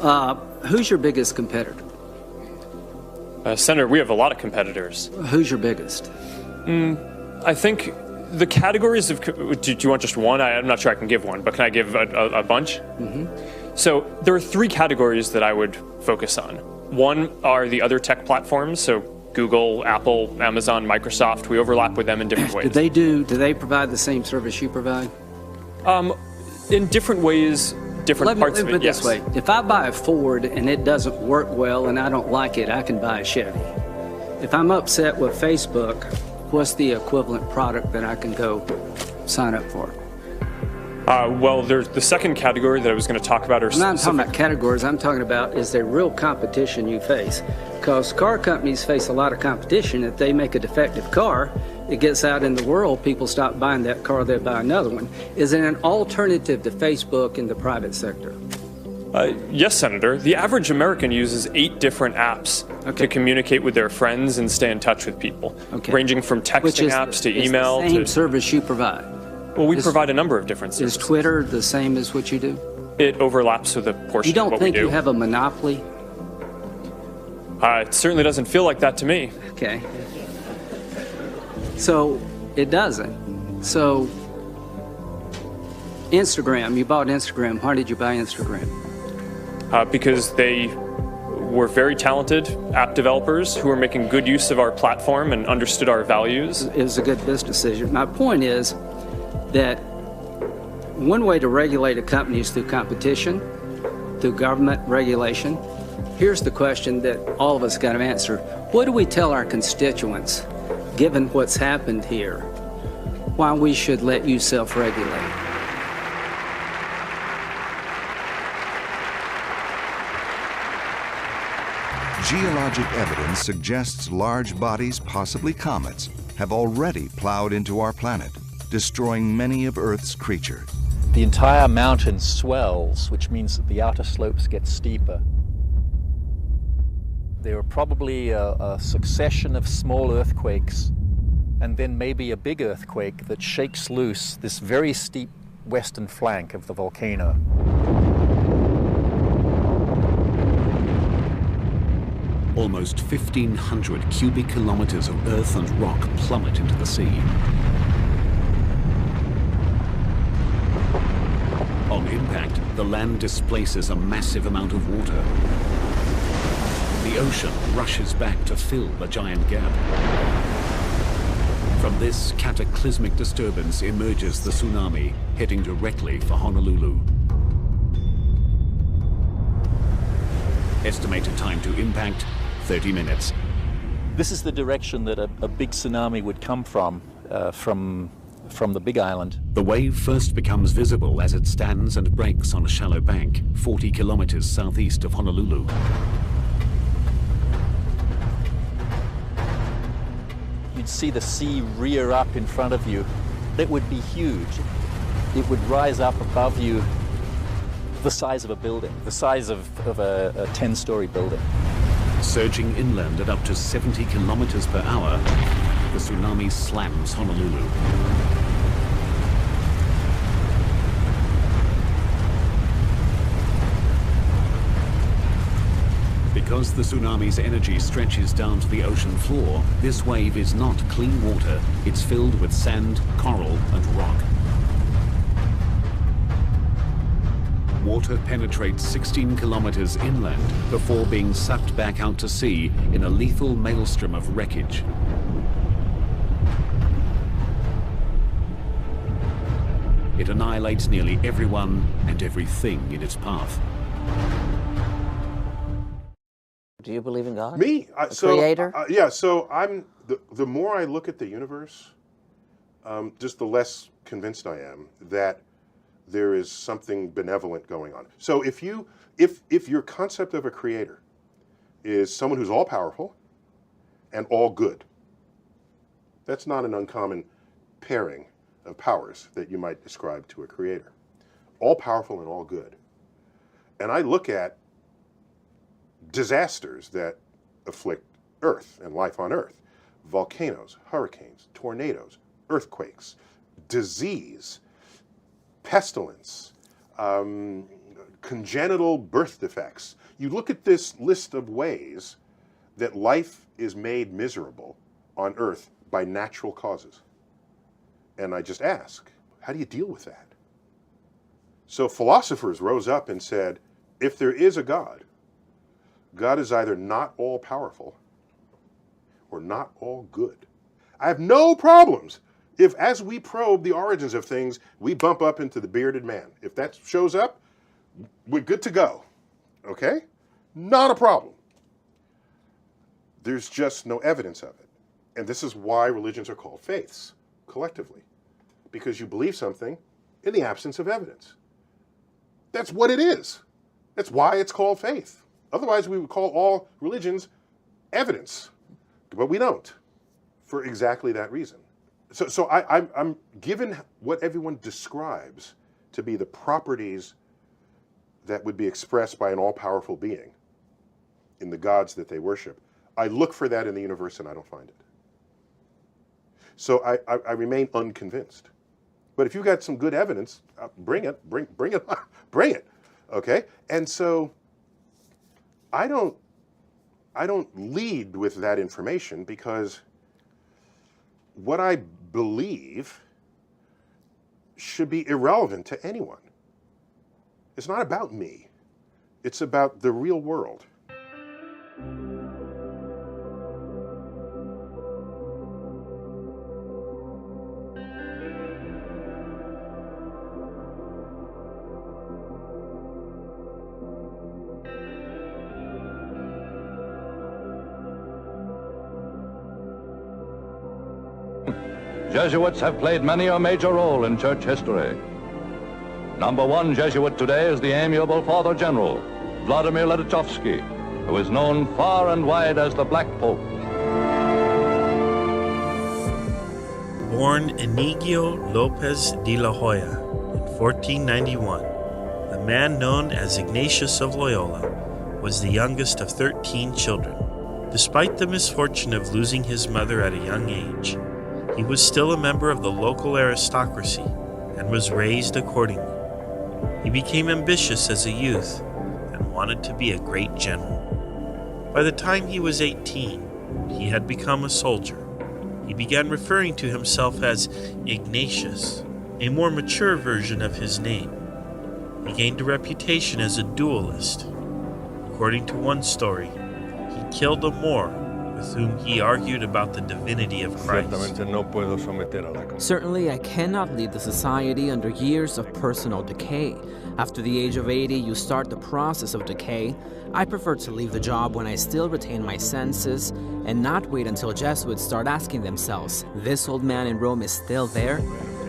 Who's your biggest competitor? Senator, we have a lot of competitors. Who's your biggest? I think the categories of, do you want just one? I'm not sure I can give one, but can I give a bunch? So there are three categories that I would focus on. One are the other tech platforms, so Google, Apple, Amazon, Microsoft. We overlap with them in different ways. Do they provide the same service you provide? In different ways, different parts of it, yes. This way. If I buy a Ford and it doesn't work well and I don't like it, I can buy a Chevy. If I'm upset with Facebook, what's the equivalent product that I can go sign up for? Well, there's the second category that I was going to talk about. I'm not talking about categories. I'm talking about, is there real competition you face? Because car companies face a lot of competition. If they make a defective car, it gets out in the world, people stop buying that car, they buy another one. Is it an alternative to Facebook in the private sector? Yes, Senator. The average American uses 8 different apps to communicate with their friends and stay in touch with people, ranging from texting apps to email. It's the same service you provide. Well, we provide a number of different services. Is Twitter the same as what you do? It overlaps with a portion of what we do. You don't think you have a monopoly? It certainly doesn't feel like that to me. Okay. So it doesn't. So Instagram, you bought Instagram. Why did you buy Instagram? Because they were very talented app developers who were making good use of our platform and understood our values. It was a good business decision. My point is that one way to regulate a company is through competition, through government regulation. Here's the question that all of us got to answer. What do we tell our constituents, given what's happened here, why we should let you self-regulate? Geologic evidence suggests large bodies, possibly comets, have already plowed into our planet, destroying many of Earth's creatures. The entire mountain swells, which means that the outer slopes get steeper. There are probably a succession of small earthquakes and then maybe a big earthquake that shakes loose this very steep western flank of the volcano. Almost 1,500 cubic kilometers of earth and rock plummet into the sea. On impact, the land displaces a massive amount of water. The ocean rushes back to fill the giant gap. From this cataclysmic disturbance emerges the tsunami, heading directly for Honolulu. Estimated time to impact, 30 minutes. This is the direction that a big tsunami would come from the Big Island. The wave first becomes visible as it stands and breaks on a shallow bank, 40 kilometers southeast of Honolulu. You'd see the sea rear up in front of you. It would be huge. It would rise up above you the size of a building, the size of a 10-story building. Surging inland at up to 70 kilometers per hour, the tsunami slams Honolulu. Because the tsunami's energy stretches down to the ocean floor, this wave is not clean water. It's filled with sand, coral, and rock. Water penetrates 16 kilometers inland before being sucked back out to sea in a lethal maelstrom of wreckage. It annihilates nearly everyone and everything in its path. Do you believe in God? Me? Creator? Yeah, so I'm, the more I look at the universe, just the less convinced I am that there is something benevolent going on. So if your concept of a creator is someone who's all powerful and all good, that's not an uncommon pairing of powers that you might ascribe to a creator. All powerful and all good. And I look at disasters that afflict Earth and life on Earth. Volcanoes, hurricanes, tornadoes, earthquakes, disease, pestilence, congenital birth defects. You look at this list of ways that life is made miserable on Earth by natural causes. And I just ask, how do you deal with that? So philosophers rose up and said, if there is a God, God is either not all powerful or not all good. I have no problems if, as we probe the origins of things, we bump up into the bearded man. If that shows up, we're good to go. Okay? Not a problem. There's just no evidence of it. And this is why religions are called faiths, collectively. Because you believe something in the absence of evidence. That's what it is. That's why it's called faith. Otherwise, we would call all religions evidence. But we don't, for exactly that reason. So I'm given what everyone describes to be the properties that would be expressed by an all-powerful being in the gods that they worship. I look for that in the universe and I don't find it. So I remain unconvinced. But if you've got some good evidence, bring it, bring it, bring it, okay? And so I don't lead with that information because what I believe should be irrelevant to anyone. It's not about me. It's about the real world. Jesuits have played many a major role in church history. Number one Jesuit today is the amiable Father General, Vladimir Ledachowski, who is known far and wide as the Black Pope. Born Inigo Lopez de la Hoya in 1491, the man known as Ignatius of Loyola was the youngest of 13 children. Despite the misfortune of losing his mother at a young age, he was still a member of the local aristocracy and was raised accordingly. He became ambitious as a youth and wanted to be a great general. By the time he was 18, he had become a soldier. He began referring to himself as Ignatius, a more mature version of his name. He gained a reputation as a duelist. According to one story, he killed a Moor with whom he argued about the divinity of Christ. Certainly, I cannot lead the society under years of personal decay. After the age of 80, you start the process of decay. I prefer to leave the job when I still retain my senses and not wait until Jesuits start asking themselves, this old man in Rome is still there?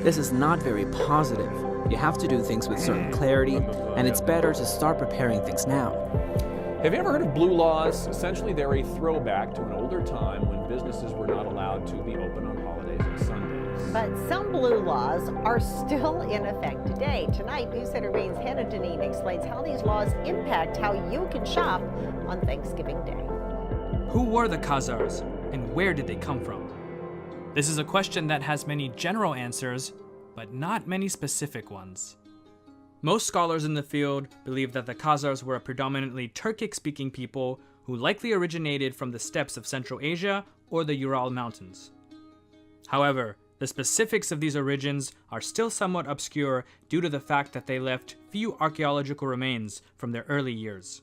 This is not very positive. You have to do things with certain clarity, and it's better to start preparing things now. Have you ever heard of blue laws? Essentially, they're a throwback to an older time when businesses were not allowed to be open on holidays and Sundays. But some blue laws are still in effect today. Tonight, News Center Maine's Hannah Deneen explains how these laws impact how you can shop on Thanksgiving Day. Who were the Khazars, and where did they come from? This is a question that has many general answers, but not many specific ones. Most scholars in the field believe that the Khazars were a predominantly Turkic-speaking people who likely originated from the steppes of Central Asia or the Ural Mountains. However, the specifics of these origins are still somewhat obscure due to the fact that they left few archaeological remains from their early years.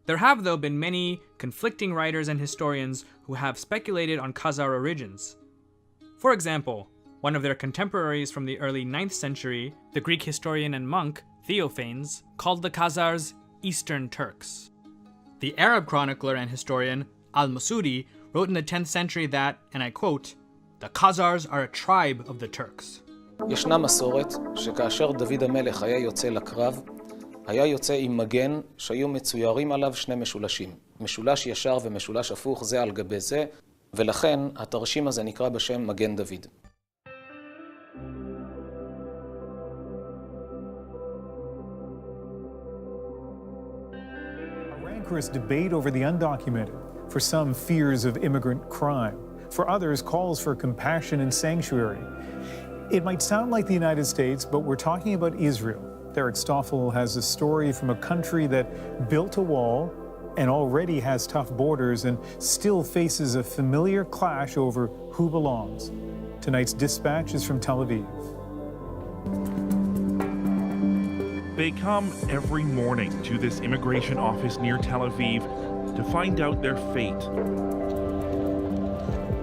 There have, though, been many conflicting writers and historians who have speculated on Khazar origins. For example, one of their contemporaries from the early 9th century, the Greek historian and monk Theophanes, called the Khazars Eastern Turks. The Arab chronicler and historian Al-Masudi wrote in the 10th century that, and I quote, "The Khazars are a tribe of the Turks." ישנה מסורת שכאשר דוד המלך היה יוצא לקרב, היה יוצא עם מגן שהיו מצוירים עליו שני משולשים, משולש ישר ומשולש הפוך זה על גבי זה, ולכן התרשים הזה נקרא בשם מגן דוד. Rancorous debate over the undocumented. For some, fears of immigrant crime. For others, calls for compassion and sanctuary. It might sound like the United States, but we're talking about Israel. Derek Stoffel has a story from a country that built a wall and already has tough borders and still faces a familiar clash over who belongs. Tonight's dispatch is from Tel Aviv. They come every morning to this immigration office near Tel Aviv to find out their fate.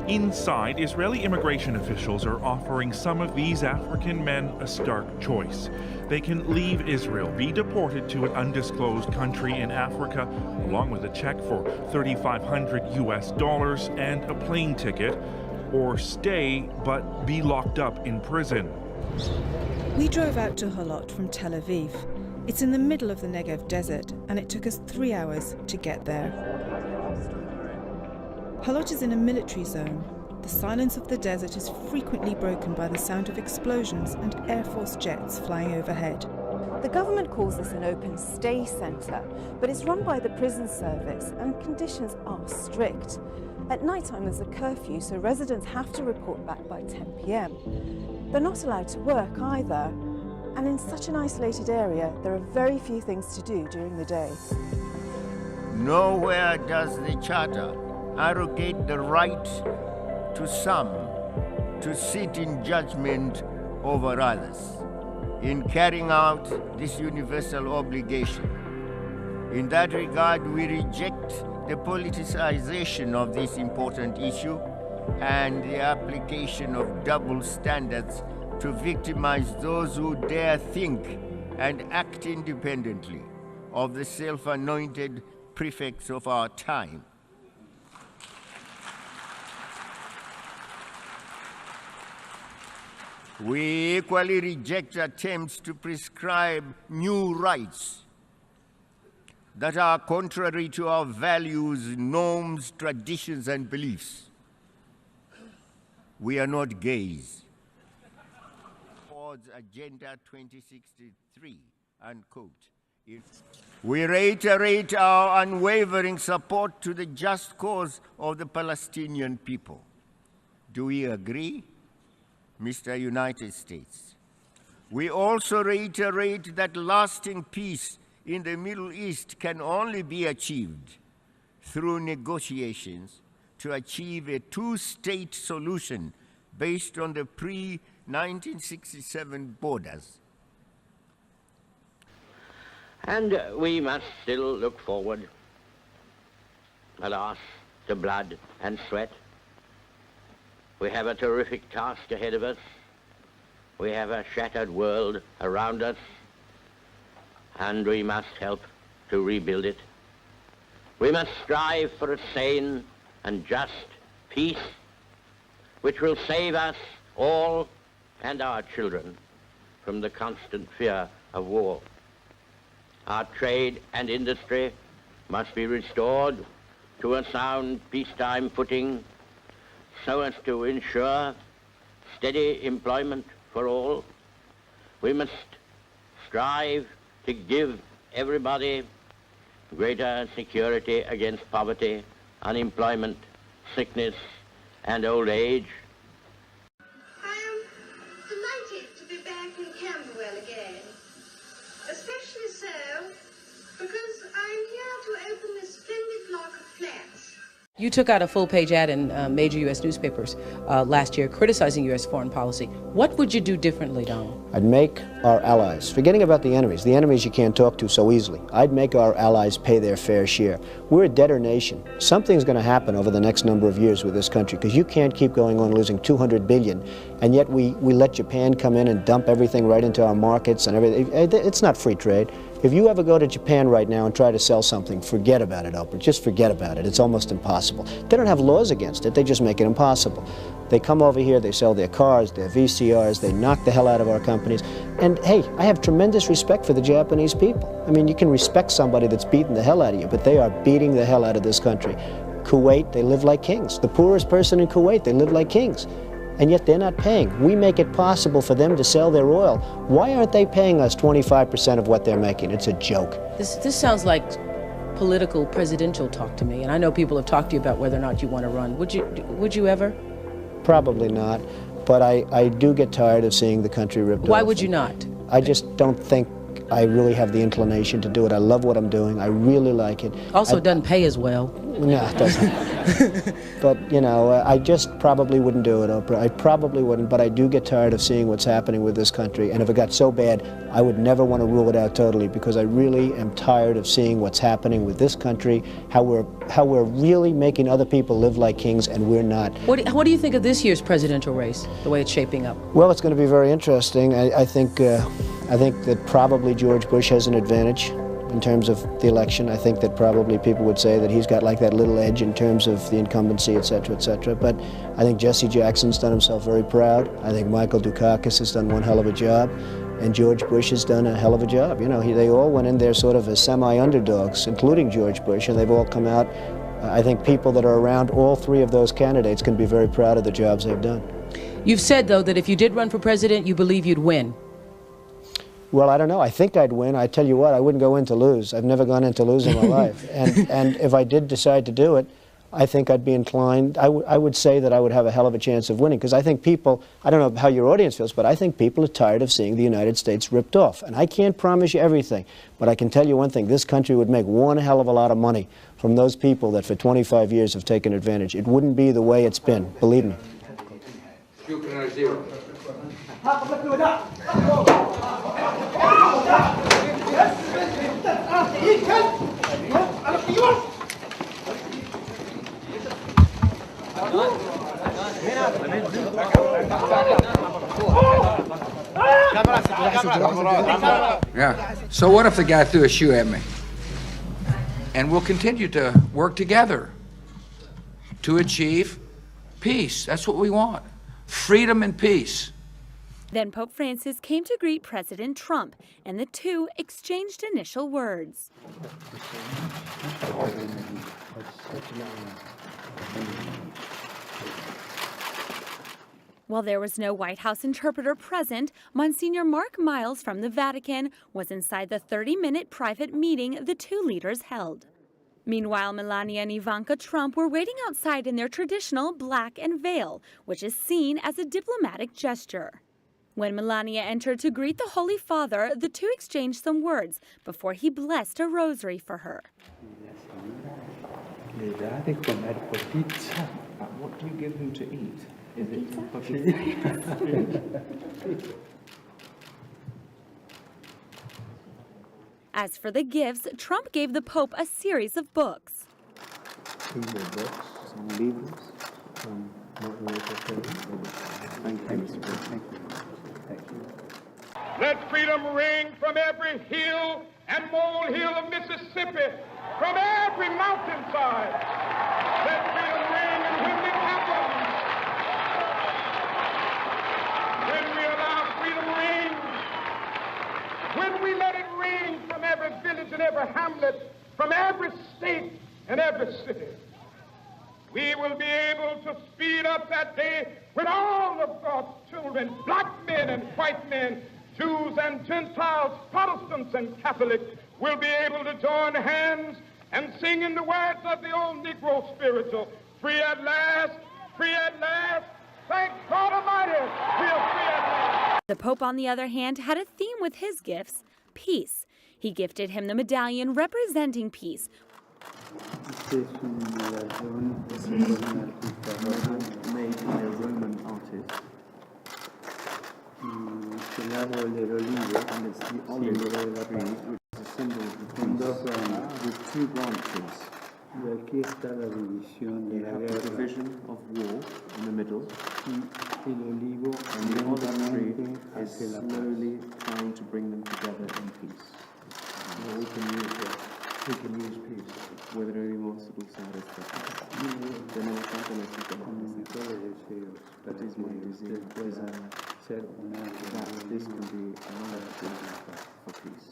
Inside, Israeli immigration officials are offering some of these African men a stark choice. They can leave Israel, be deported to an undisclosed country in Africa, along with a check for $3,500 US and a plane ticket, or stay but be locked up in prison. We drove out to Holot from Tel Aviv. It's in the middle of the Negev desert, and it took us 3 hours to get there. Holot is in a military zone. The silence of the desert is frequently broken by the sound of explosions and Air Force jets flying overhead. The government calls this an open stay centre, but it's run by the prison service and conditions are strict. At night time there's a curfew, so residents have to report back by 10 p.m. They're not allowed to work either, and in such an isolated area, there are very few things to do during the day. Nowhere does the Charter arrogate the right to some to sit in judgment over others in carrying out this universal obligation. In that regard, we reject the politicization of this important issue and the application of double standards to victimize those who dare think and act independently of the self-anointed prefects of our time. We equally reject attempts to prescribe new rights that are contrary to our values, norms, traditions, and beliefs. We are not gays. Towards Agenda 2063, unquote. We reiterate our unwavering support to the just cause of the Palestinian people. Do we agree, Mr. United States? We also reiterate that lasting peace in the Middle East can only be achieved through negotiations to achieve a two-state solution based on the pre-1967 borders. And we must still look forward, alas, to blood and sweat. We have a terrific task ahead of us. We have a shattered world around us, and we must help to rebuild it. We must strive for a sane and just peace, which will save us all and our children from the constant fear of war. Our trade and industry must be restored to a sound peacetime footing so as to ensure steady employment for all. We must strive to give everybody greater security against poverty, unemployment, sickness, and old age. I am delighted to be back in Camberwell again, especially so because I'm here to open this splendid block of flats. You took out a full-page ad in major U.S. newspapers last year criticizing U.S. foreign policy. What would you do differently, Donald? I'd make our allies, forgetting about the enemies you can't talk to so easily, I'd make our allies pay their fair share. We're a debtor nation. Something's going to happen over the next number of years with this country, because you can't keep going on losing $200 billion, and yet we let Japan come in and dump everything right into our markets and everything. It's not free trade. If you ever go to Japan right now and try to sell something, forget about it, Oprah. Just forget about it. It's almost impossible. They don't have laws against it. They just make it impossible. They come over here, they sell their cars, their VCRs, they knock the hell out of our companies. And hey, I have tremendous respect for the Japanese people. I mean, you can respect somebody that's beating the hell out of you, but they are beating the hell out of this country. Kuwait, they live like kings. The poorest person in Kuwait, they live like kings. And yet they're not paying. We make it possible for them to sell their oil. Why aren't they paying us 25% of what they're making? It's a joke. This sounds like political presidential talk to me, and I know people have talked to you about whether or not you want to run. Would you ever? Probably not, but I do get tired of seeing the country ripped off. Why would you not? I just don't think I really have the inclination to do it. I love what I'm doing. I really like it. Also, it doesn't pay as well. No, it doesn't. But, you know, I just probably wouldn't do it, Oprah. I probably wouldn't, but I do get tired of seeing what's happening with this country. And if it got so bad, I would never want to rule it out totally, because I really am tired of seeing what's happening with this country, how we're really making other people live like kings, and we're not. What do you think of this year's presidential race, the way it's shaping up? Well, it's going to be very interesting. I think that probably George Bush has an advantage in terms of the election. I think that probably people would say that he's got like that little edge in terms of the incumbency, et cetera, et cetera. But I think Jesse Jackson's done himself very proud. I think Michael Dukakis has done one hell of a job. And George Bush has done a hell of a job. You know, they all went in there sort of as semi-underdogs, including George Bush, and they've all come out. I think people that are around all three of those candidates can be very proud of the jobs they've done. You've said, though, that if you did run for president, you believe you'd win. Well, I don't know. I think I'd win. I tell you what, I wouldn't go in to lose. I've never gone in to lose in my life. And if I did decide to do it, I think I'd be inclined, I would say that I would have a hell of a chance of winning, because I think people, I don't know how your audience feels, but I think people are tired of seeing the United States ripped off. And I can't promise you everything, but I can tell you one thing, this country would make one hell of a lot of money from those people that for 25 years have taken advantage. It wouldn't be the way it's been, believe me. Yeah. So what if the guy threw a shoe at me? And we'll continue to work together to achieve peace. That's what we want. Freedom and peace. Then Pope Francis came to greet President Trump, and the two exchanged initial words. While there was no White House interpreter present, Monsignor Mark Miles from the Vatican was inside the 30-minute private meeting the two leaders held. Meanwhile, Melania and Ivanka Trump were waiting outside in their traditional black and veil, which is seen as a diplomatic gesture. When Melania entered to greet the Holy Father, the two exchanged some words before he blessed a rosary for her. What do you give him to eat? As for the gifts, Trump gave the Pope a series of books. Let freedom ring from every hill and molehill of Mississippi, from every mountainside. Let freedom ring, and when it happens, when we allow freedom ring, when we let it ring from every village and every hamlet, from every state and every city, we will be able to speed up that day when all of God's children, black men and white men, Jews and Gentiles, Protestants and Catholics, will be able to join hands and sing in the words of the old Negro spiritual, free at last, thank God Almighty, we are free at last. The Pope, on the other hand, had a theme with his gifts, peace. He gifted him the medallion representing peace. Made by a Roman artist. And it's the olive tree, which is a symbol of the peace, with two branches. You have the division of war in the middle, and the olive tree is slowly trying to bring them together in peace. We can use peace. Podremos usar esta paz. Tenemos tanto necesidad. That is my desire. That this can be another for peace.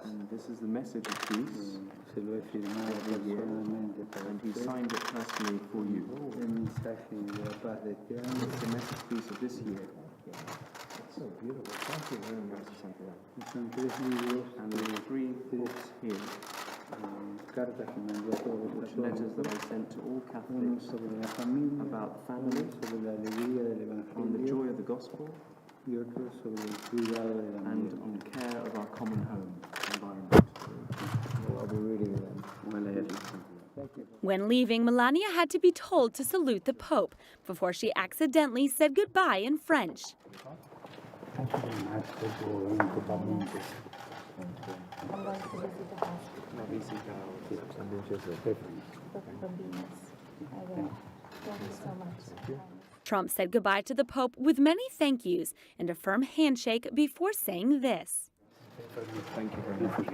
And this is the message of peace every year, and he signed it personally for you. It's the message of peace of this year. That's so beautiful. Thank you very much. And there are 3 books here, which letters that I sent to all Catholics about family, on the joy of the gospel, and on care of our common home environment. I'll be reading them well ahead. When leaving, Melania had to be told to salute the Pope before she accidentally said goodbye in French. Trump said goodbye to the Pope with many thank yous and a firm handshake before saying this. Thank you very much.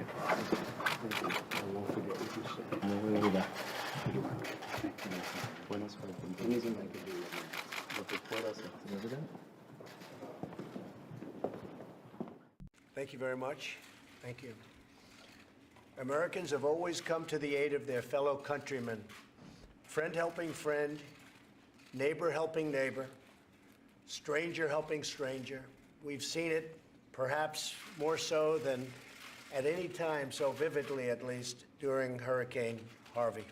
Thank you very much. Thank you. Americans have always come to the aid of their fellow countrymen. Friend helping friend, neighbor helping neighbor, stranger helping stranger. We've seen it perhaps more so than at any time, so vividly at least, during Hurricane Harvey.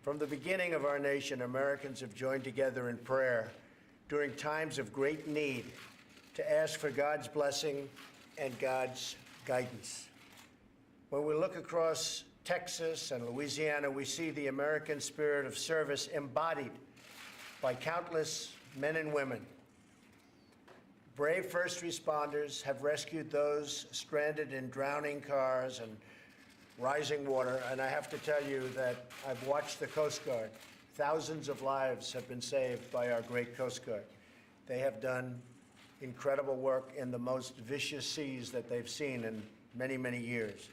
From the beginning of our nation, Americans have joined together in prayer during times of great need to ask for God's blessing and God's guidance. When we look across Texas and Louisiana, we see the American spirit of service embodied by countless men and women. Brave first responders have rescued those stranded in drowning cars and rising water, and I have to tell you that I've watched the Coast Guard. Thousands of lives have been saved by our great Coast Guard. They have done incredible work in the most vicious seas that they've seen in many, many years.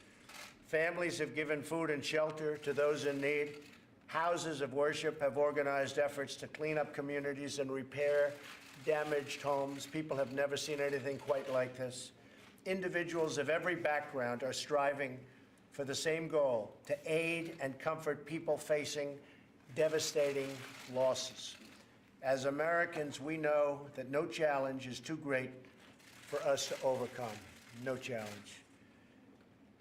Families have given food and shelter to those in need. Houses of worship have organized efforts to clean up communities and repair damaged homes. People have never seen anything quite like this. Individuals of every background are striving for the same goal, to aid and comfort people facing devastating losses. As Americans, we know that no challenge is too great for us to overcome. No challenge.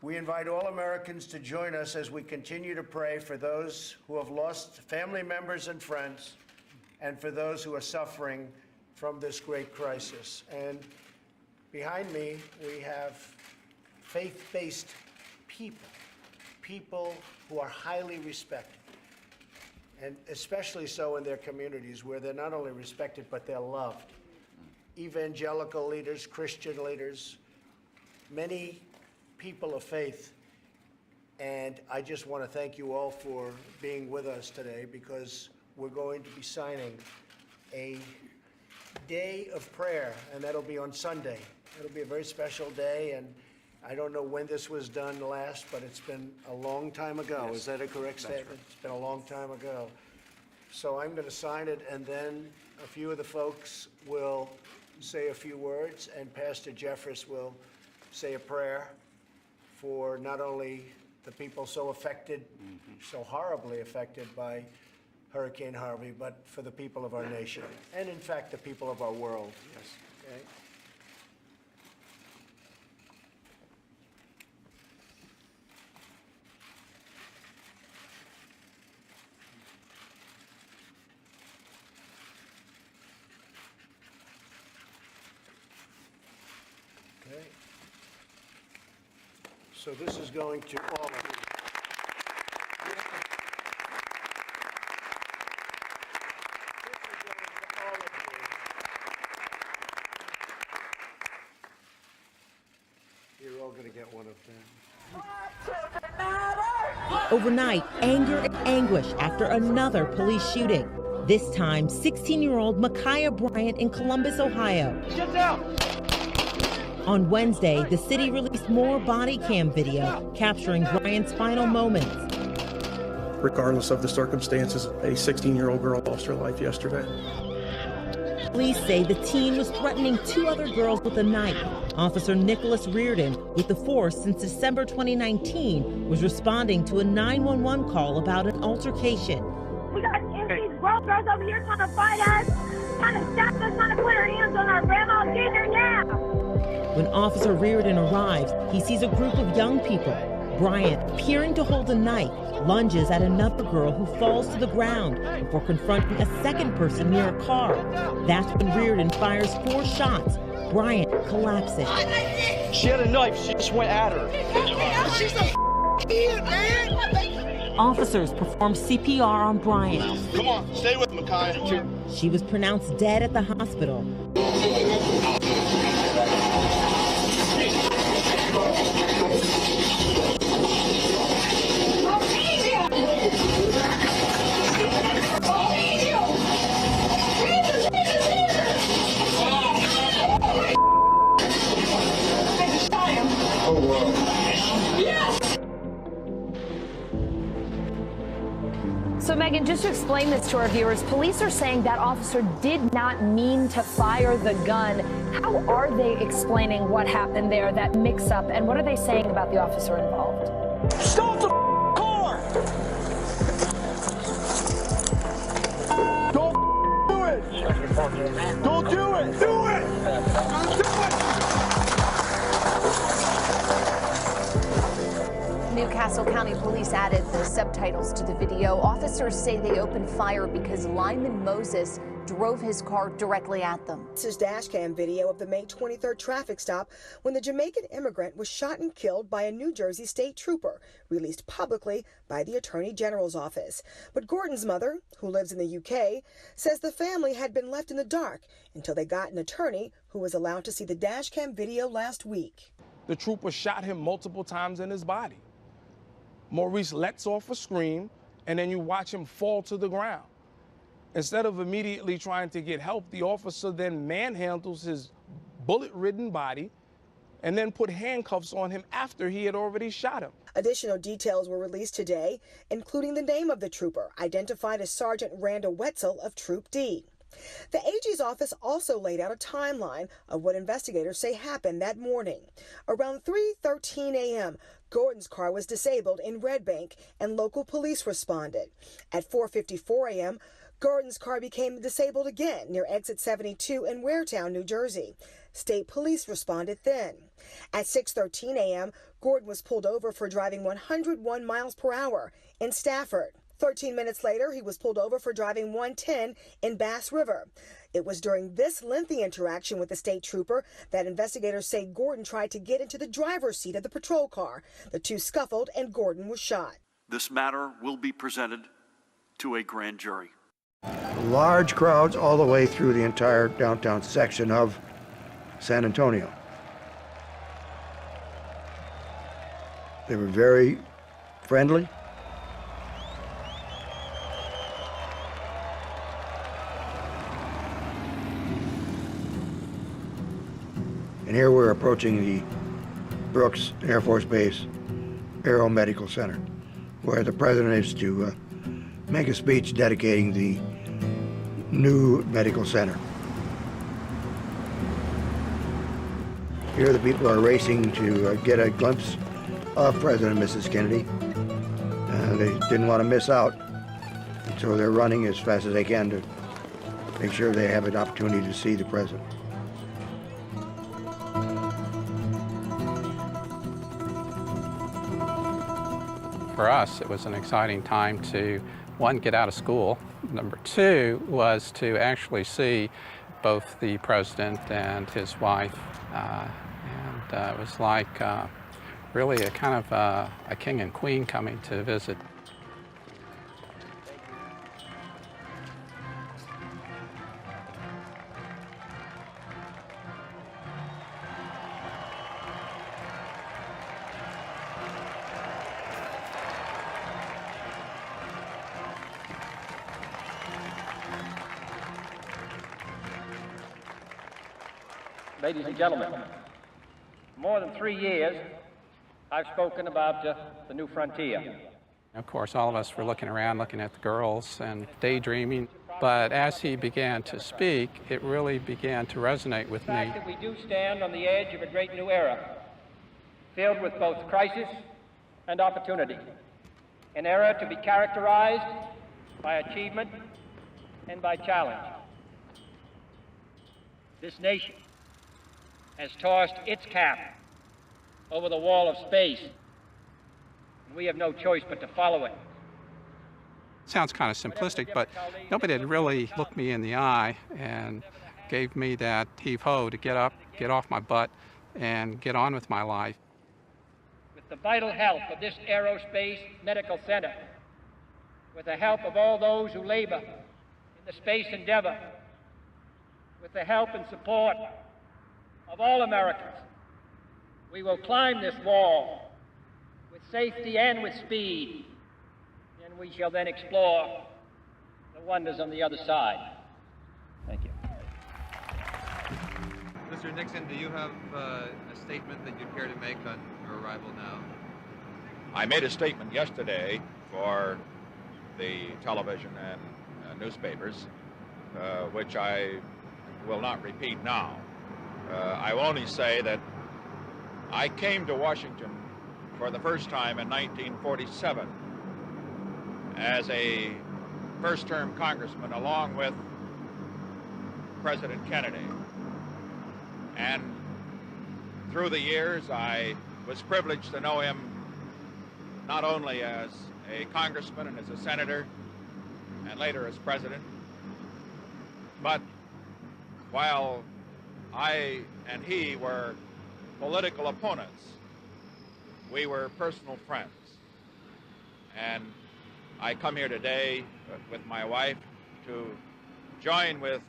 We invite all Americans to join us as we continue to pray for those who have lost family members and friends, and for those who are suffering from this great crisis. And behind me, we have faith-based people who are highly respected, and especially so in their communities where they're not only respected, but they're loved. Evangelical leaders, Christian leaders, many people of faith. And I just want to thank you all for being with us today, because we're going to be signing a day of prayer, and that'll be on Sunday. It'll be a very special day, and I don't know when this was done last, but it's been a long time ago. Yes, is that a correct statement? right. It's been a long time ago. So I'm going to sign it, and then a few of the folks will say a few words, and Pastor Jeffress will say a prayer for not only the people so affected, so horribly affected by Hurricane Harvey, but for the people of our nation, and in fact, the people of our world. Yes. Okay? Okay. So this is going to all of you. You're all going to get one of them. Overnight, anger and anguish after another police shooting. This time, 16-year-old Micaiah Bryant in Columbus, Ohio. Get down! On Wednesday, the city released more body cam video capturing Bryant's final moments. Regardless of the circumstances, a 16-year-old girl lost her life yesterday. Police say the teen was threatening two other girls with a knife. Officer Nicholas Reardon, with the force since December 2019, was responding to a 911 call about an altercation. We got these grown girls over here trying to fight us, trying to stop us, trying to put our hands on our grandma. Get her now! When Officer Reardon arrives, he sees a group of young people. Bryant, appearing to hold a knife, lunges at another girl who falls to the ground before confronting a second person near a car. That's when Reardon fires 4 shots. Bryant collapses. She had a knife. She just went at her. She's a kid, man. Officers performed CPR on Bryant. Come on, stay with me, Kaya. She was pronounced dead at the hospital. So, Megan, just to explain this to our viewers, police are saying that officer did not mean to fire the gun. How are they explaining what happened there, that mix-up, and what are they saying about the officer involved? Stop the car! Don't do it! Don't do it! Do it! Don't do it! Newcastle County Police added the subtitles to the video. Officers say they opened fire because Lyman Moses drove his car directly at them. This is dash cam video of the May 23rd traffic stop when the Jamaican immigrant was shot and killed by a New Jersey state trooper, released publicly by the Attorney General's office. But Gordon's mother, who lives in the UK, says the family had been left in the dark until they got an attorney who was allowed to see the dash cam video last week. The trooper shot him multiple times in his body. Maurice lets off a scream, and then you watch him fall to the ground. Instead of immediately trying to get help, the officer then manhandles his bullet-ridden body and then put handcuffs on him after he had already shot him. Additional details were released today, including the name of the trooper, identified as Sergeant Randall Wetzel of Troop D. The AG's office also laid out a timeline of what investigators say happened that morning. Around 3:13 a.m., Gordon's car was disabled in Red Bank and local police responded. At 4:54 a.m., Gordon's car became disabled again near exit 72 in Waretown, New Jersey. State police responded then. At 6:13 a.m., Gordon was pulled over for driving 101 miles per hour in Stafford. 13 minutes later, he was pulled over for driving 110 in Bass River. It was during this lengthy interaction with the state trooper that investigators say Gordon tried to get into the driver's seat of the patrol car. The two scuffled and Gordon was shot. This matter will be presented to a grand jury. Large crowds all the way through the entire downtown section of San Antonio. They were very friendly. And here we're approaching the Brooks Air Force Base Aero Medical Center, where the president is to make a speech dedicating the new medical center. Here the people are racing to get a glimpse of President and Mrs. Kennedy. They didn't want to miss out, so they're running as fast as they can to make sure they have an opportunity to see the president. For us, it was an exciting time to, one, get out of school. Number two was to actually see both the president and his wife. It was like really a kind of a king and queen coming to visit. Ladies and gentlemen, for more than 3 years, I've spoken about the new frontier. Of course, all of us were looking around, looking at the girls and daydreaming. But as he began to speak, it really began to resonate with me. The fact that we do stand on the edge of a great new era, filled with both crisis and opportunity. An era to be characterized by achievement and by challenge. This nation has tossed its cap over the wall of space We have no choice but to follow it. Sounds kind of simplistic, but nobody had really looked me in the eye and gave me that heave-ho to get up, get off my butt, and get on with my life. With the vital help of this aerospace medical center, with the help of all those who labor in the space endeavor, with the help and support of all Americans, we will climb this wall with safety and with speed, and we shall then explore the wonders on the other side. Thank you. Mr. Nixon, do you have a statement that you'd care to make on your arrival now? I made a statement yesterday for the television and newspapers, which I will not repeat now. I will only say that I came to Washington for the first time in 1947 as a first-term congressman along with President Kennedy. And through the years, I was privileged to know him not only as a congressman and as a senator, and later as president, but while I and he were political opponents, we were personal friends. And I come here today with my wife to join with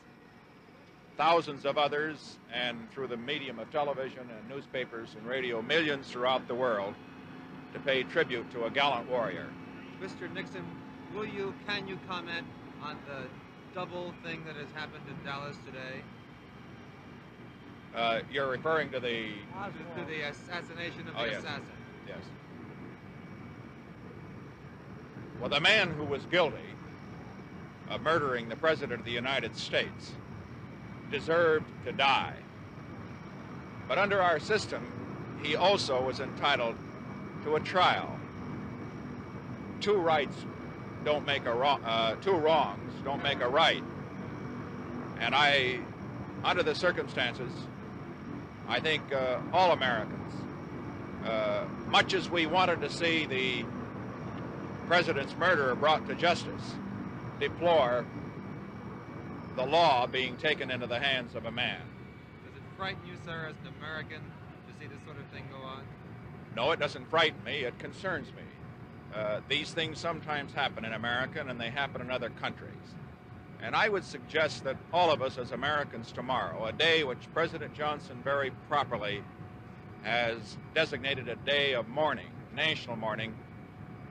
thousands of others, and through the medium of television and newspapers and radio, millions throughout the world, to pay tribute to a gallant warrior. Mr. Nixon, can you comment on the double thing that has happened in Dallas today? You're referring to the... To the assassination of the assassin. Yes. Well, the man who was guilty of murdering the President of the United States deserved to die. But under our system, he also was entitled to a trial. Two rights don't make a wrong, two wrongs don't make a right. And under the circumstances, I think all Americans, much as we wanted to see the president's murderer brought to justice, deplore the law being taken into the hands of a man. Does it frighten you, sir, as an American, to see this sort of thing go on? No, it doesn't frighten me. It concerns me. These things sometimes happen in America, and they happen in other countries. And I would suggest that all of us as Americans tomorrow, a day which President Johnson very properly has designated a day of mourning, national mourning,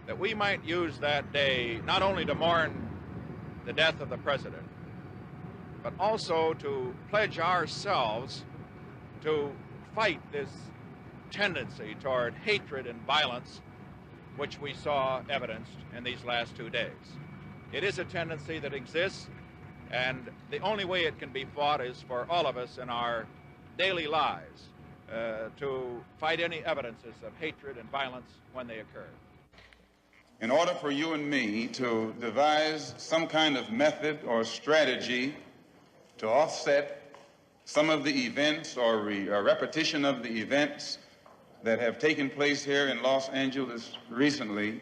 that we might use that day not only to mourn the death of the president, but also to pledge ourselves to fight this tendency toward hatred and violence which we saw evidenced in these last 2 days. It is a tendency that exists, and the only way it can be fought is for all of us in our daily lives to fight any evidences of hatred and violence when they occur. In order for you and me to devise some kind of method or strategy to offset some of the events or a repetition of the events that have taken place here in Los Angeles recently,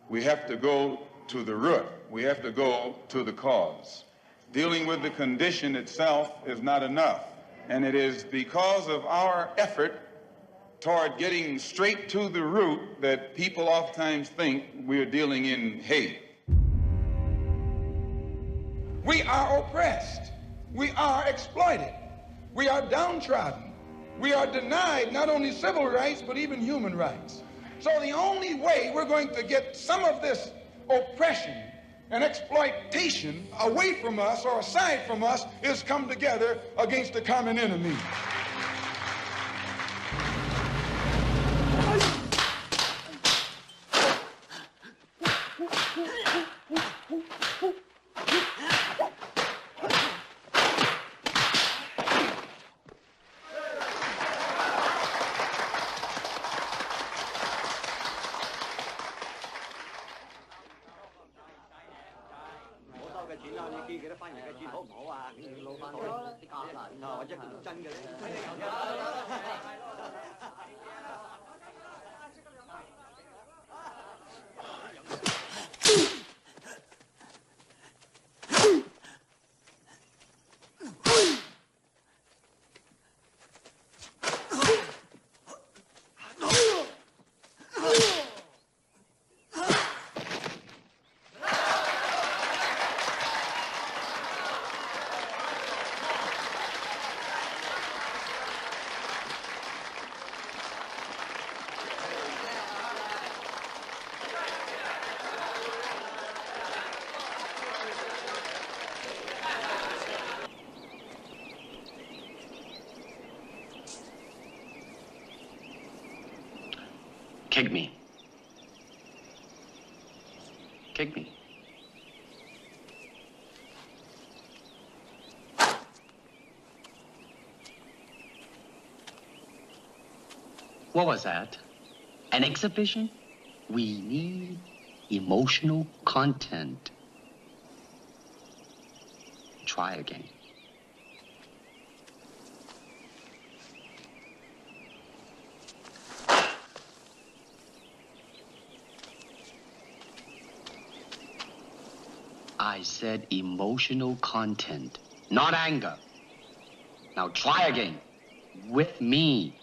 we have to go to the root. We have to go to the cause. Dealing with the condition itself is not enough. And it is because of our effort toward getting straight to the root that people oftentimes think we're dealing in hate. We are oppressed. We are exploited. We are downtrodden. We are denied not only civil rights, but even human rights. So the only way we're going to get some of this oppression and exploitation away from us or aside from us is come together against the common enemy. Kick me. Kick me. What was that? An exhibition? We need emotional content. Try again. I said emotional content, not anger. Now try again. With me.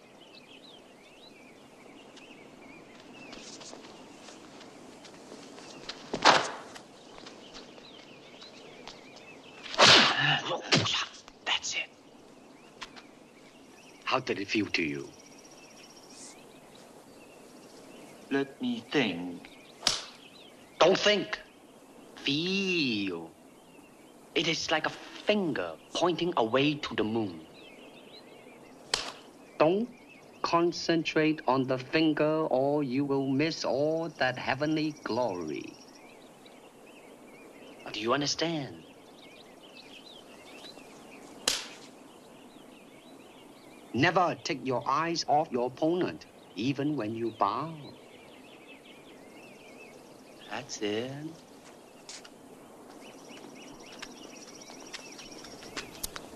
That's it. How did it feel to you? Let me think. Don't think. Feel. It is like a finger pointing away to the moon. Don't concentrate on the finger or you will miss all that heavenly glory. Do you understand? Never take your eyes off your opponent, even when you bow. That's it.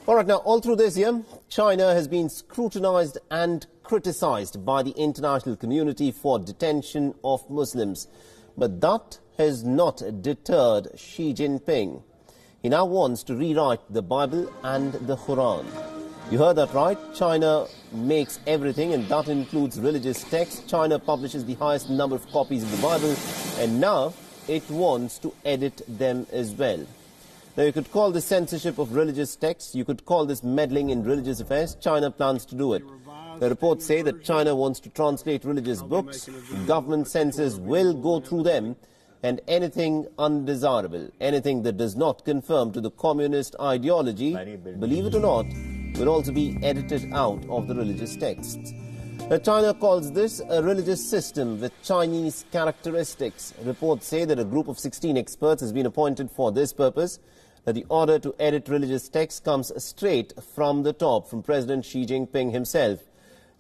All right, now, all through this year, China has been scrutinized and criticized by the international community for detention of Muslims. But that has not deterred Xi Jinping. He now wants to rewrite the Bible and the Quran. You heard that right. China makes everything, and that includes religious texts. China publishes the highest number of copies of the Bible, and now it wants to edit them as well. Now, you could call this censorship of religious texts. You could call this meddling in religious affairs. China plans to do it. The reports say that China wants to translate religious books. Government censors will go through them, and anything undesirable, anything that does not conform to the communist ideology, believe it or not, will also be edited out of the religious texts. Now, China calls this a religious system with Chinese characteristics. Reports say that a group of 16 experts has been appointed for this purpose. That the order to edit religious texts comes straight from the top, from President Xi Jinping himself.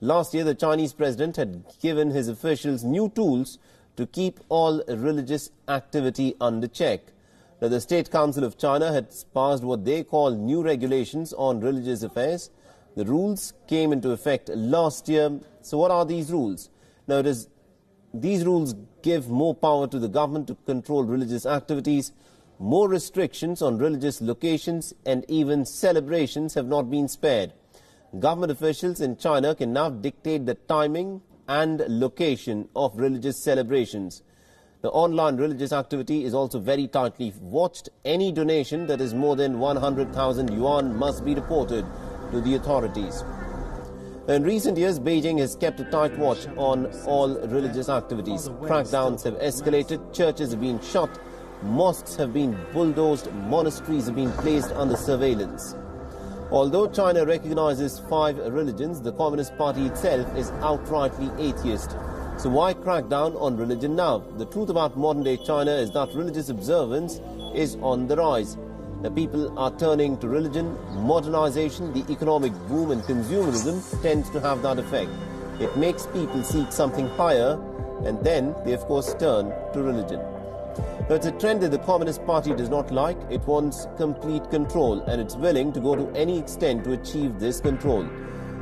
Last year, the Chinese president had given his officials new tools to keep all religious activity under check. Now, the State Council of China had passed what they call new regulations on religious affairs. The rules came into effect last year. So what are these rules? Now, these rules give more power to the government to control religious activities. More restrictions on religious locations and even celebrations have not been spared. Government officials in China can now dictate the timing and location of religious celebrations. The online religious activity is also very tightly watched. Any donation that is more than 100,000 yuan must be reported to the authorities. In recent years, Beijing has kept a tight watch on all religious activities. Crackdowns have escalated, churches have been shut, mosques have been bulldozed, monasteries have been placed under surveillance. Although China recognizes 5 religions, the Communist Party itself is outrightly atheist. So why crack down on religion now? The truth about modern-day China is that religious observance is on the rise. The people are turning to religion. Modernization, the economic boom and consumerism tends to have that effect. It makes people seek something higher, and then they of course turn to religion. Now, it's a trend that the Communist Party does not like. It wants complete control, and it's willing to go to any extent to achieve this control.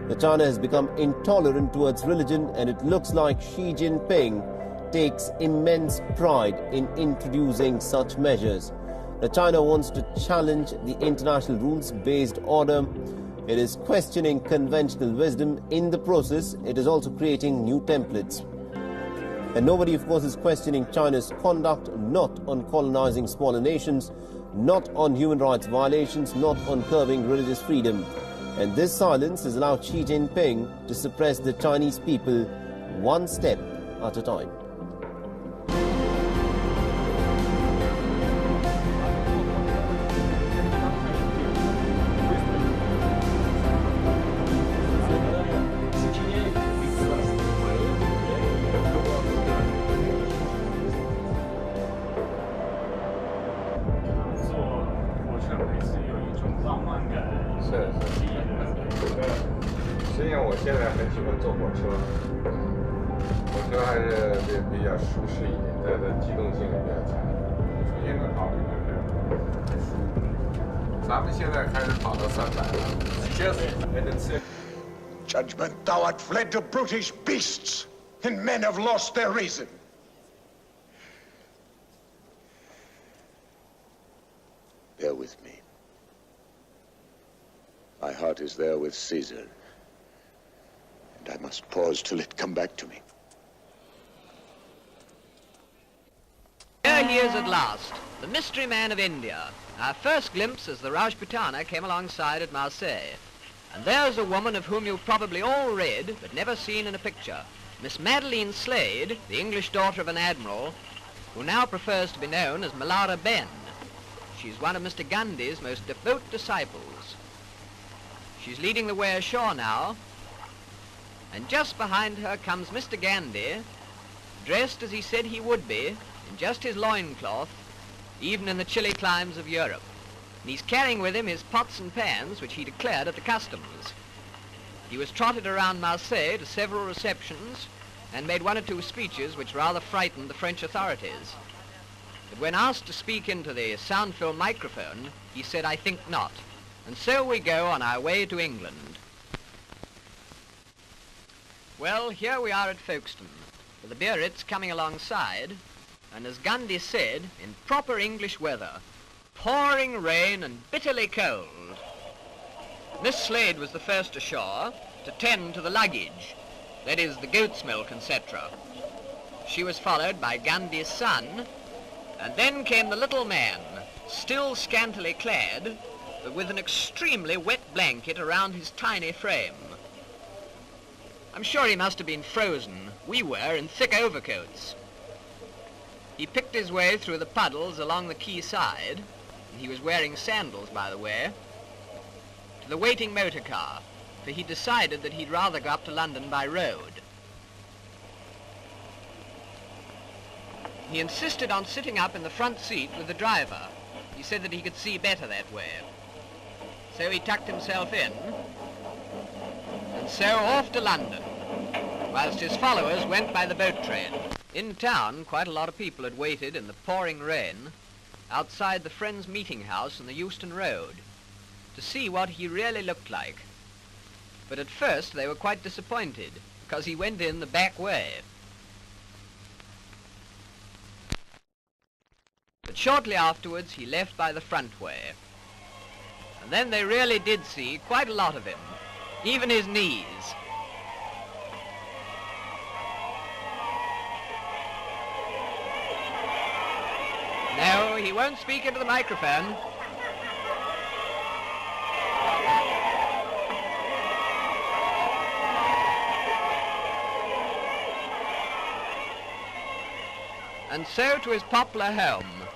The China has become intolerant towards religion, and it looks like Xi Jinping takes immense pride in introducing such measures. The China wants to challenge the international rules-based order. It is questioning conventional wisdom. In the process, it is also creating new templates. And nobody, of course, is questioning China's conduct, not on colonizing smaller nations, not on human rights violations, not on curbing religious freedom. And this silence has allowed Xi Jinping to suppress the Chinese people one step at a time. 因为我现在很喜欢坐火车，火车还是比较舒适一点，它的机动性也比较强。重新的考虑考虑。咱们现在开始跑到300了。Judgment, thou art fled to brutish beasts, and men have lost their reason. Bear with me. My heart is there with Caesar, and I must pause till it come back to me. Here he is at last, the mystery man of India. Our first glimpse as the Rajputana came alongside at Marseille. And there's a woman of whom you've probably all read, but never seen in a picture. Miss Madeline Slade, the English daughter of an admiral, who now prefers to be known as Malara Ben. She's one of Mr. Gandhi's most devout disciples. She's leading the way ashore now, and just behind her comes Mr. Gandhi, dressed as he said he would be, in just his loincloth, even in the chilly climes of Europe. And he's carrying with him his pots and pans, which he declared at the customs. He was trotted around Marseille to several receptions and made 1 or 2 speeches which rather frightened the French authorities. But when asked to speak into the sound-filled microphone, he said, "I think not." And so we go on our way to England. Well, here we are at Folkestone, with the Biarritz coming alongside, and as Gandhi said, in proper English weather, pouring rain and bitterly cold. Miss Slade was the first ashore to tend to the luggage, that is, the goat's milk, etc. She was followed by Gandhi's son, and then came the little man, still scantily clad, but with an extremely wet blanket around his tiny frame. I'm sure he must have been frozen. We were in thick overcoats. He picked his way through the puddles along the quay side, and he was wearing sandals, by the way, to the waiting motor car, for he decided that he'd rather go up to London by road. He insisted on sitting up in the front seat with the driver. He said that he could see better that way. So he tucked himself in, and so off to London, whilst his followers went by the boat train. In town, quite a lot of people had waited in the pouring rain outside the Friends Meeting House on the Euston Road to see what he really looked like. But at first they were quite disappointed, because he went in the back way. But shortly afterwards he left by the front way. And then they really did see quite a lot of him, even his knees. No, he won't speak into the microphone. And so to his poplar home,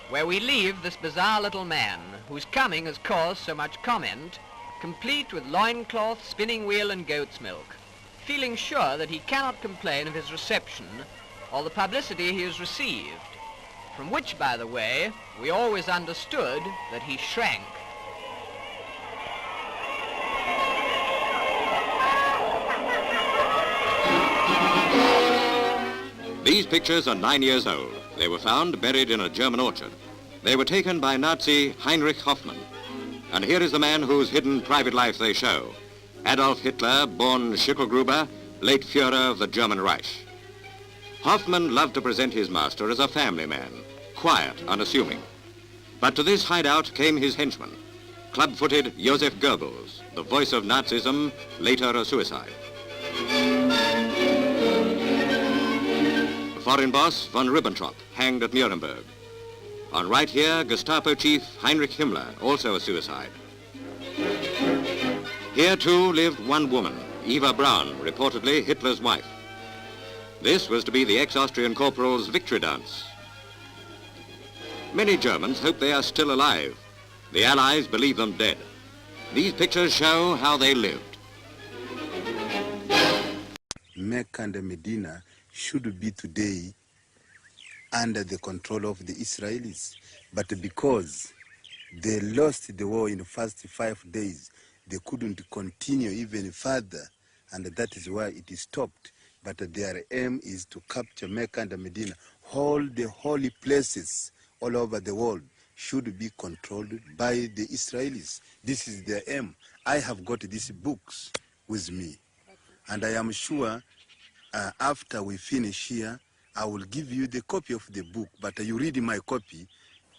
where we leave this bizarre little man, whose coming has caused so much comment, complete with loincloth, spinning wheel and goat's milk, feeling sure that he cannot complain of his reception or the publicity he has received, from which, by the way, we always understood that he shrank. These pictures are 9 years old. They were found buried in a German orchard. They were taken by Nazi Heinrich Hoffmann. And here is the man whose hidden private life they show. Adolf Hitler, born Schicklgruber, late Führer of the German Reich. Hoffmann loved to present his master as a family man, quiet, unassuming. But to this hideout came his henchman, club-footed Joseph Goebbels, the voice of Nazism, later a suicide. The foreign boss, von Ribbentrop, hanged at Nuremberg. On right here, Gestapo chief Heinrich Himmler, also a suicide. Here, too, lived one woman, Eva Braun, reportedly Hitler's wife. This was to be the ex-Austrian corporal's victory dance. Many Germans hope they are still alive. The Allies believe them dead. These pictures show how they lived. Mecca and Medina should be today under the control of the Israelis. But because they lost the war in the first 5 days, they couldn't continue even further and that is why it is stopped. But their aim is to capture Mecca and Medina. All the holy places all over the world should be controlled by the Israelis. This is their aim. I have got these books with me, and I am sure after we finish here, I will give you the copy of the book, but you read my copy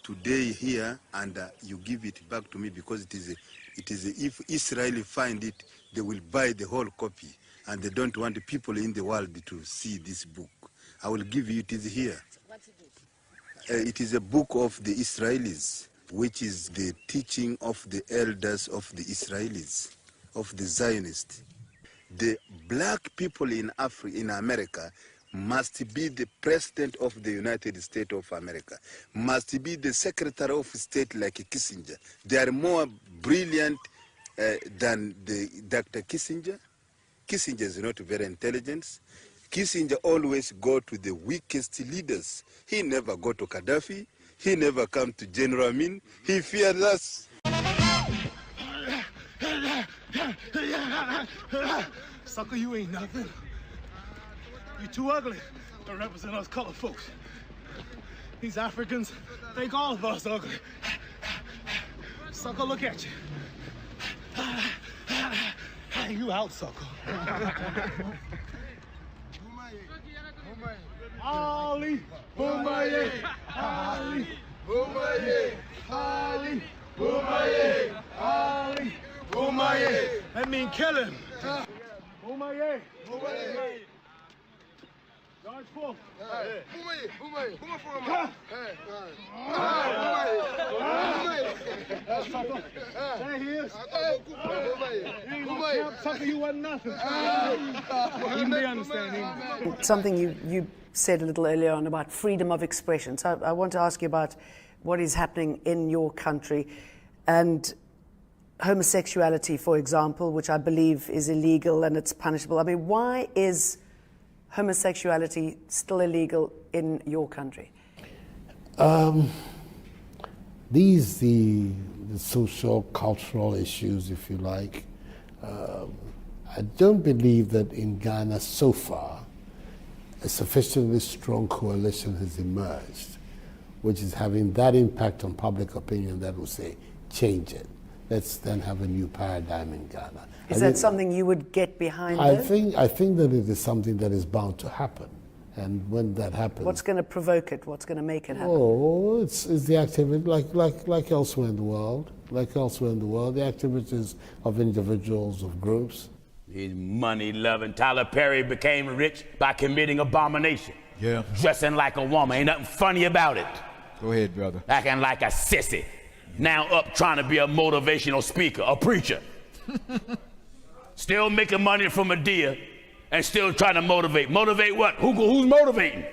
today here, and you give it back to me, because it is if Israel find it, they will buy the whole copy, and they don't want the people in the world to see this book. I will give you, it is here. What's the book? It is a book of the Israelis, which is the teaching of the elders of the Israelis, of the Zionists. The black people in Africa, in America, must be the president of the United States of America, must be the secretary of state like Kissinger. They are more brilliant than Dr. Kissinger. Kissinger is not very intelligent. Kissinger always go to the weakest leaders. He never go to Gaddafi. He never come to General Amin. He fears us. Sucker, you ain't nothing. You too ugly to represent us colored folks. These Africans think all of us ugly. Sucker, look at you. You out, sucker. Ali, Boomaye, Ali, Boomaye, Ali, Boomaye, Ali, Boomaye. That mean kill him. Boomaye, Boomaye. George Fulton. Boomaye, Boomaye, Boomaye for him. There he is. You ain't no camp sucker, you wasn't nothing. Even they understand him. Something you said a little earlier on about freedom of expression. So I want to ask you about what is happening in your country and homosexuality, for example, which I believe is illegal and it's punishable. I mean, why is homosexuality still illegal in your country? These the social, cultural issues, if you like. I don't believe that in Ghana so far a sufficiently strong coalition has emerged, which is having that impact on public opinion that will say, change it. Let's then have a new paradigm in Ghana. Is that something you would get behind? I think that it is something that is bound to happen, and when that happens, what's going to provoke it? What's going to make it happen? Oh, it's the activity like elsewhere in the world. Like elsewhere in the world, the activities of individuals, of groups. He's money-loving. Tyler Perry became rich by committing abomination. Yeah. Dressing like a woman. Ain't nothing funny about it. Go ahead, brother. Acting like a sissy. Now up trying to be a motivational speaker, a preacher. Still making money from Medea and still trying to motivate. Motivate what? Who's motivating?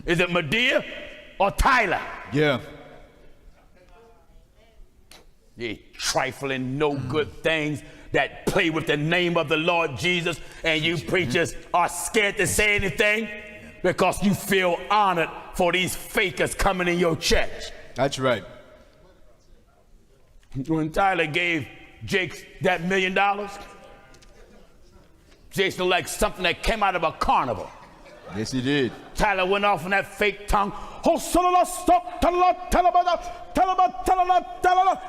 Is it Medea or Tyler? Yeah. You trifling, no good things that play with the name of the Lord Jesus, and you preachers are scared to say anything because you feel honored for these fakers coming in your church. That's right. When Tyler gave Jake that $1 million, Jake's looked like something that came out of a carnival. Yes, he did. Tyler went off in that fake tongue.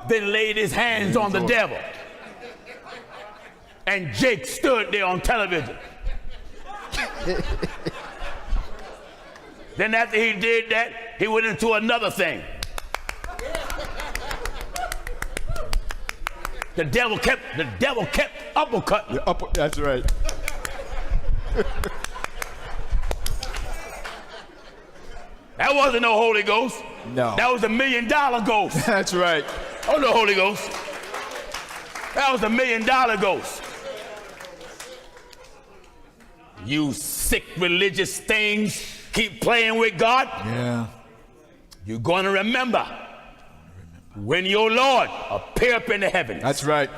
Then laid his hands on the devil. And Jake stood there on television. Then after he did that, he went into another thing. The devil kept uppercutting. That's right. That wasn't no Holy Ghost. No. That was $1 million ghost. That's right. Oh, no Holy Ghost. That was $1 million ghost. You sick religious things keep playing with God. Yeah. You're going to remember when your Lord appear up in the heavens. That's right.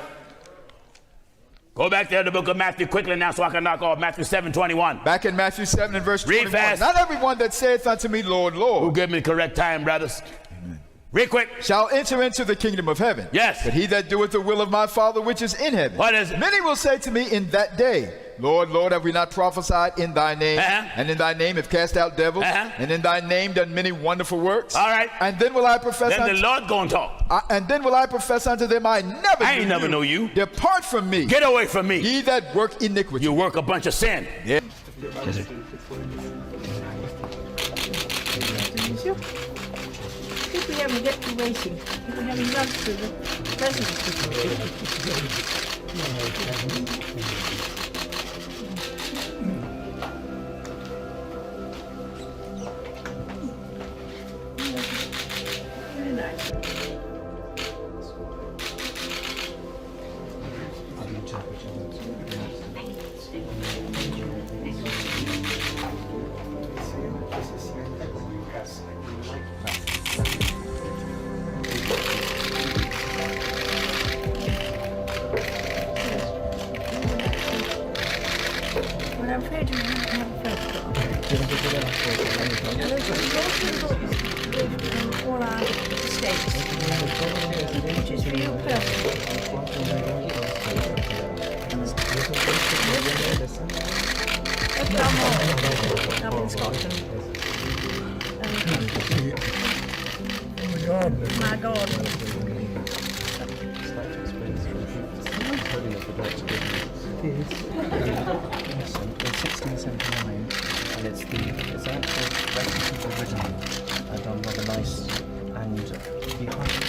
Go back there to the book of Matthew quickly now so I can knock off Matthew 7:21. Back in Matthew 7 and verse 21. Read fast. Not everyone that saith unto me, Lord, Lord. Who give me the correct time, brothers? Amen. Read quick. Shall enter into the kingdom of heaven. Yes. But he that doeth the will of my Father which is in heaven. What is it? Many will say to me in that day, Lord, Lord, have we not prophesied in thy name? And in thy name have cast out devils? And in thy name done many wonderful works? All right. And then will I profess Then the Lord gonna talk. and then will I profess unto them, I ain't never know you. Depart from me. Get away from me. Ye that work iniquity. You work a bunch of sin. Yeah. If we haven't get to waiting, if we haven't run through the presidency. Very nice. Well, I'm afraid we don't have a photograph. From all our states, which is for you personally. Up in Scotland. My God. In 1679, and it's actual references original done rather nice, and the leading part of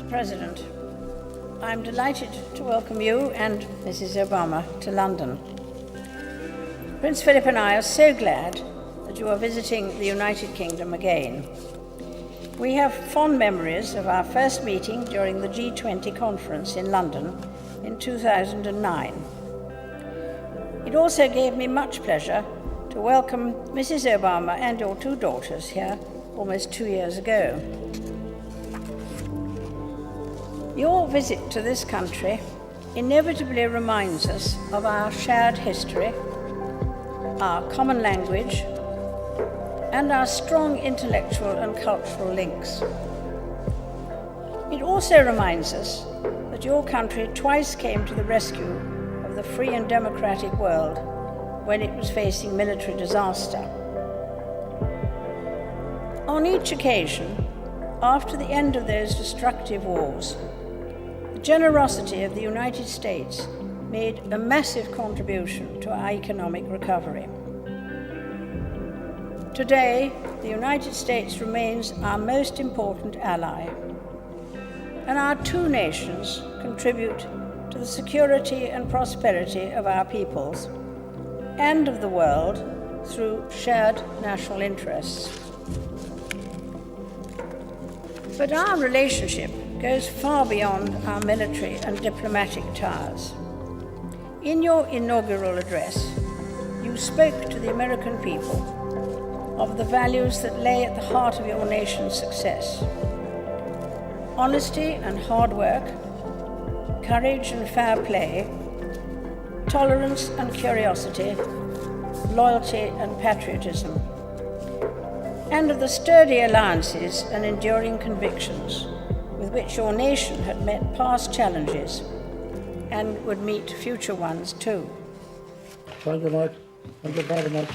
President, I'm delighted to welcome you and Mrs. Obama to London. Prince Philip and I are so glad that you are visiting the United Kingdom again. We have fond memories of our first meeting during the G20 conference in London in 2009. It also gave me much pleasure to welcome Mrs. Obama and your two daughters here almost 2 years ago. Your visit to this country inevitably reminds us of our shared history, our common language, and our strong intellectual and cultural links. It also reminds us that your country twice came to the rescue of the free and democratic world when it was facing military disaster. On each occasion, after the end of those destructive wars, the generosity of the United States made a massive contribution to our economic recovery. Today, the United States remains our most important ally, and our two nations contribute to the security and prosperity of our peoples and of the world through shared national interests. But our relationship goes far beyond our military and diplomatic ties. In your inaugural address, you spoke to the American people of the values that lay at the heart of your nation's success: honesty and hard work, courage and fair play, tolerance and curiosity, loyalty and patriotism, and of the sturdy alliances and enduring convictions with which your nation had met past challenges and would meet future ones too. Thank you very much.